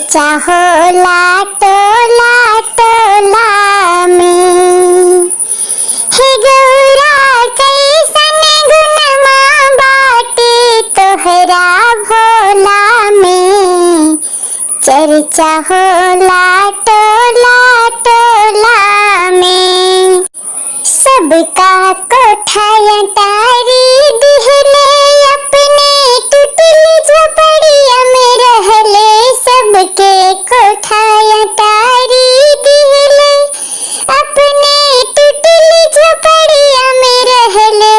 चर्चा होला टोला टोला में। हे गौरा कैसन गुनमा बाटे तोहरा भोला में। चर्चा होला टोला टोला में। सबका कोठाया टारी दिहले अपने टूटल झोपड़िया में रहले। सबके कोठाया टारी दिहले अपने टूटल झोपड़िया में रहले।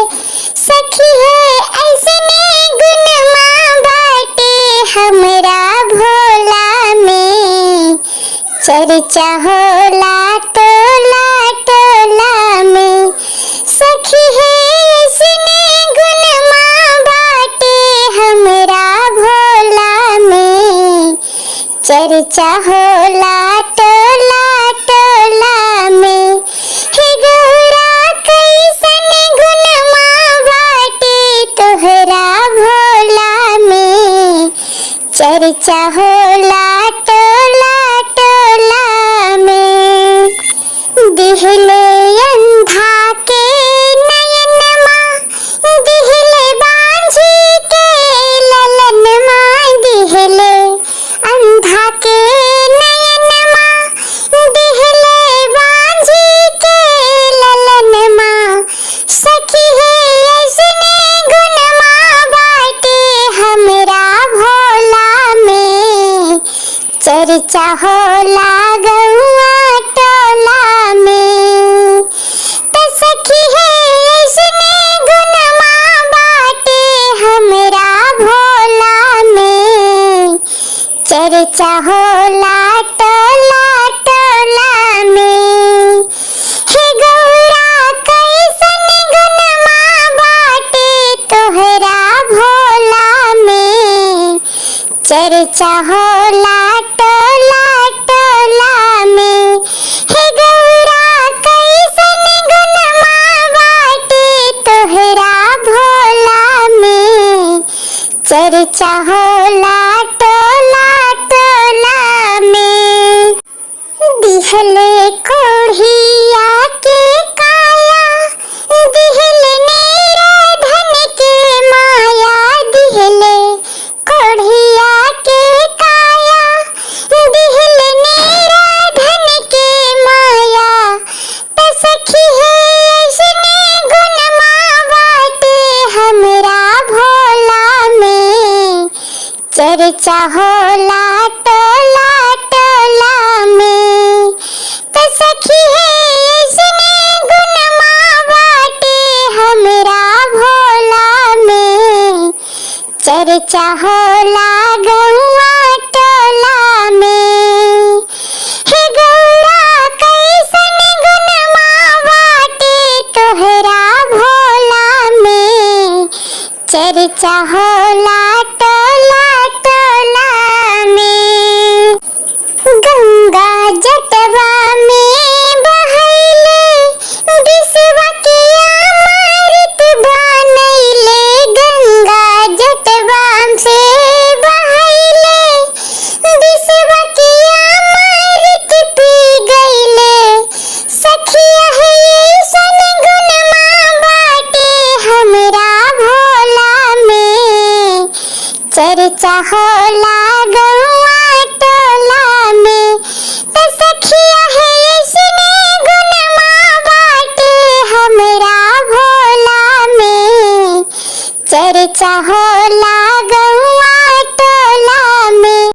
सखी है ऐसने गुनमा बाटे हमरा भोला में। चर्चा होला टोला टोला में। सखी है ऐसने गुनमा बाटे हमरा भोला में। चर्चा होला टोला टोला में। हे गौरा कैसन गुनमा बाटे तोहरा भोला में। चर्चा होला टोला टोला में। दिहले अंधा के नयनमा दिहले बांझी के ललनमा। दिहले अंधा के नयनमा दिहले बांझी के ललनमा। सखी है ऐसने गुनमा बाटे हमरा भोला में। चर्चा होला गौआ टोला में। त सखी है ऐसने गुनमा बाटे हमरा भोला में। चर्चा होला टोला टोला में। हे गौरा कैसन गुनमा बाटे तोहरा भोला में। चर्चा होला टोला टोला में। हे गौरा कैसन गुनमा बाटे तोहरा भोला में। चर्चा होला टोला टोला में। दिहले कोढ़िया के काया दिहले निराधन के माया। दिहले कोढ़िया के काया दिहले निराधन के माया। त सखी है ऐसने गुनमा बाटे हमरा भोला में। चर्चा होला टोला टोला में। त सखी है ऐसने गुनमा बाटे हमरा भोला में। चर्चा होला गौआ टोला में। हे गौरा कैसन गुनमा बाटे तोहरा भोला में। चर्चा होला टोला टोला में। गंगा जटवा में बहैले विश्व के अमृत बनैले। गंगा जटवा से बहैले विश्व के अमृत पी गईले। सखिया है ऐसन गुनमा बाटे हमरा भोला में। चर्चा होला गौआ टोला में। त सखिया है ऐसने गुनमा बाटे हमरा भोला में। चर्चा होला